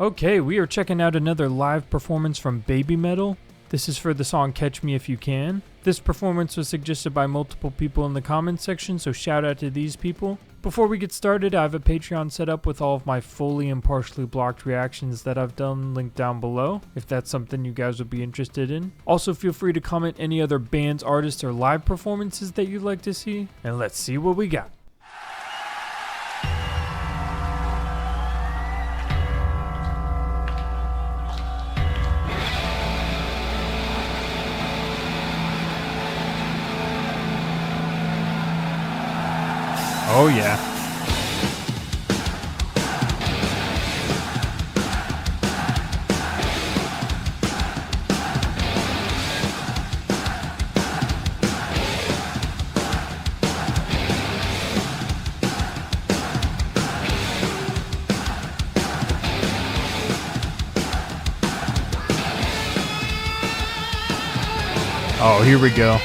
Okay, we are checking out another live performance from BABYMETAL. This is for the song Catch Me If You Can. This performance was suggested by multiple people in the comments section, so shout out to these people. Before we get started, I have a Patreon set up with all of my fully and partially blocked reactions that I've done, linked down below, if that's something you guys would be interested in. Also, feel free to comment any other bands, artists, or live performances that you'd like to see, and let's see what we got. Oh yeah. Oh, here we go.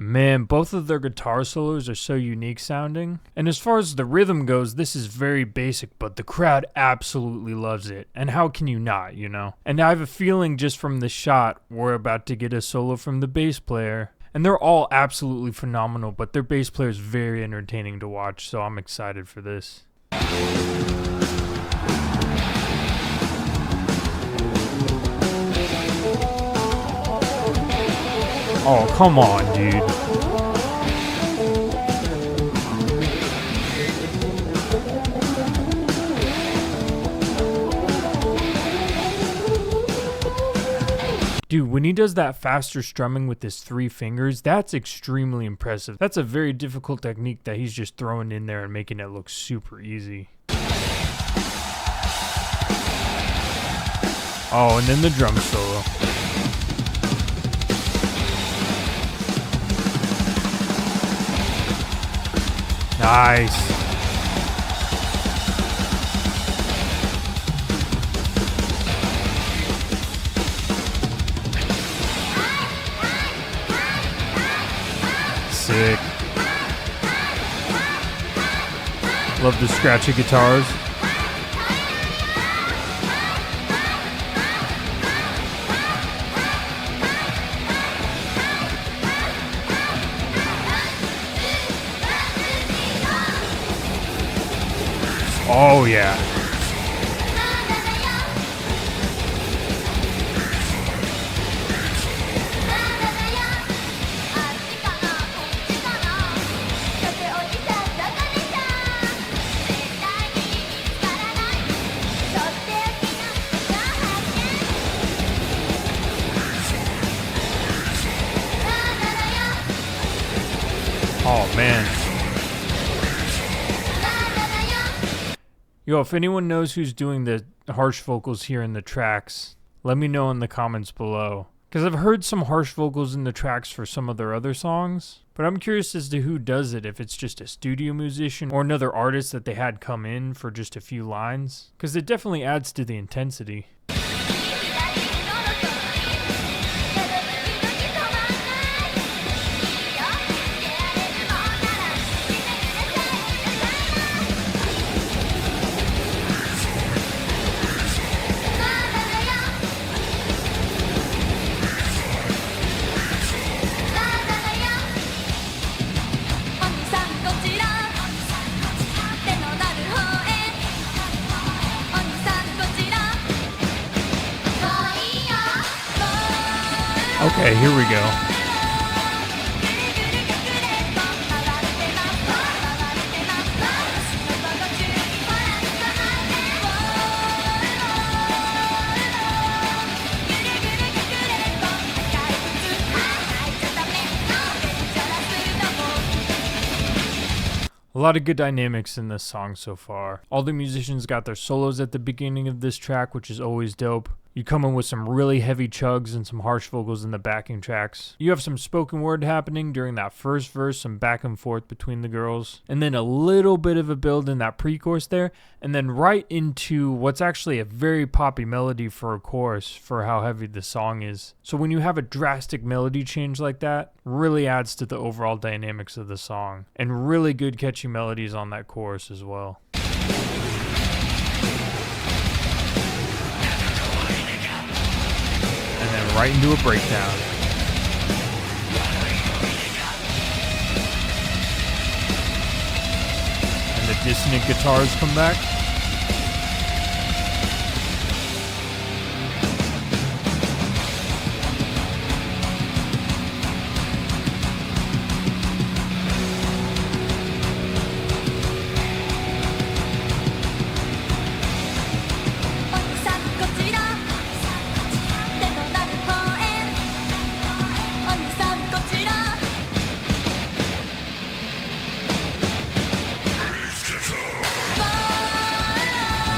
Man, both of their guitar solos are so unique sounding. And as far as the rhythm goes, this is very basic, but the crowd absolutely loves it. And how can you not, you know? And I have a feeling just from the shot, we're about to get a solo from the bass player. And they're all absolutely phenomenal, but their bass player is very entertaining to watch, so I'm excited for this. Oh, come on, dude. Dude, when he does that faster strumming with his 3 fingers, that's extremely impressive. That's a very difficult technique that he's just throwing in there and making it look super easy. Oh, and then the drum solo. Nice. Sick. Love the scratchy guitars. Oh yeah. Oh man. Yo, if anyone knows who's doing the harsh vocals here in the tracks, let me know in the comments below. Because I've heard some harsh vocals in the tracks for some of their other songs, but I'm curious as to who does it, if it's just a studio musician or another artist that they had come in for just a few lines. Because it definitely adds to the intensity. Okay, here we go. A lot of good dynamics in this song so far. All the musicians got their solos at the beginning of this track, which is always dope. You come in with some really heavy chugs and some harsh vocals in the backing tracks. You have some spoken word happening during that first verse, some back and forth between the girls, and then a little bit of a build in that pre-chorus there, and then right into what's actually a very poppy melody for a chorus for how heavy the song is. So when you have a drastic melody change like that, really adds to the overall dynamics of the song, and really good catchy melodies on that chorus as well. And then right into a breakdown. And the dissonant guitars come back.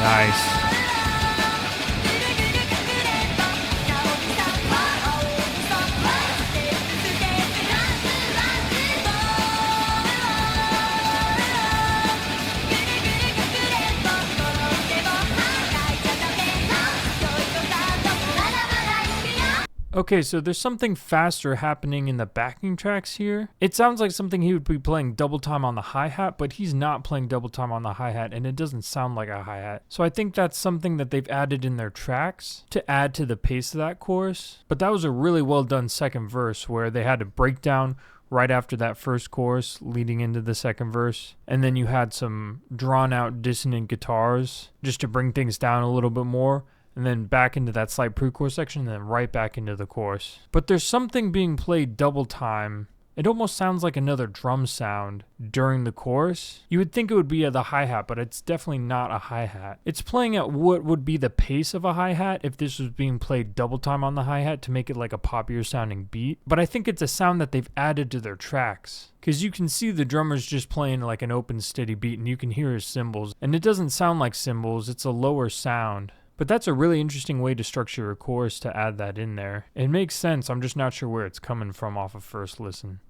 Nice. Okay, so there's something faster happening in the backing tracks here. It sounds like something he would be playing double time on the hi-hat, but he's not playing double time on the hi-hat, and it doesn't sound like a hi-hat. So I think that's something that they've added in their tracks to add to the pace of that chorus. But that was a really well done second verse where they had a breakdown right after that first chorus leading into the second verse. And then you had some drawn out dissonant guitars just to bring things down a little bit more. And then back into that slight pre-chorus section, and then right back into the chorus. But there's something being played double time. It almost sounds like another drum sound during the chorus. You would think it would be at the hi-hat, but it's definitely not a hi-hat. It's playing at what would be the pace of a hi-hat if this was being played double time on the hi-hat to make it like a poppier sounding beat. But I think it's a sound that they've added to their tracks. Because you can see the drummer's just playing like an open steady beat, and you can hear his cymbals. And it doesn't sound like cymbals, it's a lower sound. But that's a really interesting way to structure a chorus to add that in there. It makes sense, I'm just not sure where it's coming from off of first listen.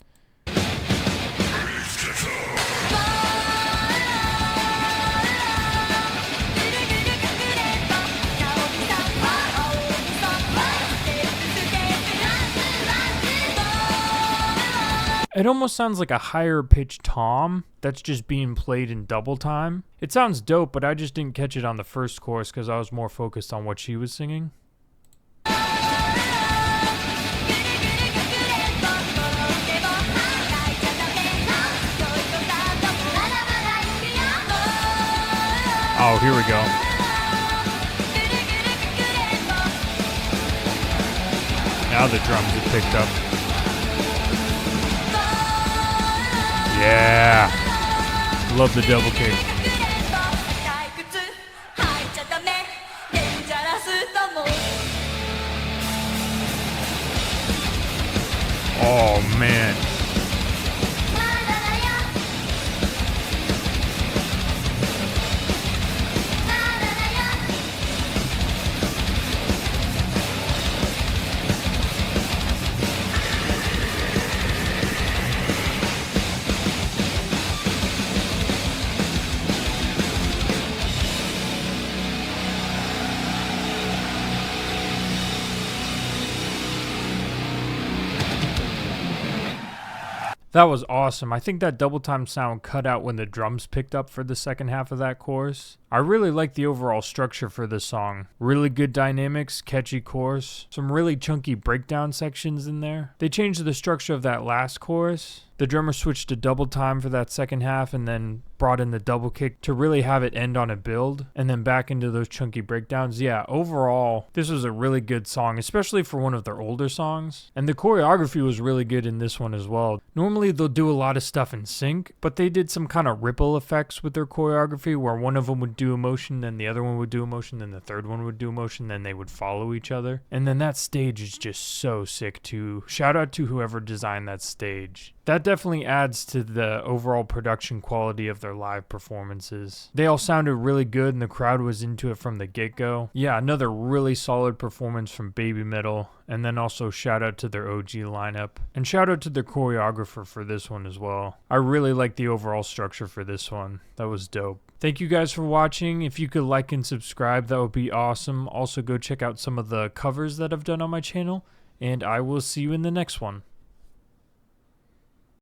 It almost sounds like a higher pitched tom that's just being played in double time. It sounds dope, but I just didn't catch it on the first chorus because I was more focused on what she was singing. Oh, here we go. Now the drums have picked up. Yeah. Love the double kick. Oh, man. That was awesome. I think that double time sound cut out when the drums picked up for the second half of that chorus. I really like the overall structure for this song. Really good dynamics, catchy chorus, some really chunky breakdown sections in there. They changed the structure of that last chorus. The drummer switched to double time for that second half and then brought in the double kick to really have it end on a build and then back into those chunky breakdowns. Yeah, overall, this was a really good song, especially for one of their older songs. And the choreography was really good in this one as well. Normally they'll do a lot of stuff in sync, but they did some kind of ripple effects with their choreography where one of them would do a motion, then the other one would do a motion, then the third one would do a motion, then they would follow each other. And then that stage is just so sick too. Shout out to whoever designed that stage. That definitely adds to the overall production quality of their their live performances. They all sounded really good and the crowd was into it from the get-go. Yeah, another really solid performance from BABYMETAL, and then also shout out to their OG lineup, and shout out to their choreographer for this one as well. I really like the overall structure for this one. That was dope. Thank you guys for watching. If you could like and subscribe, that would be awesome. Also go check out some of the covers that I've done on my channel, and I will see you in the next one.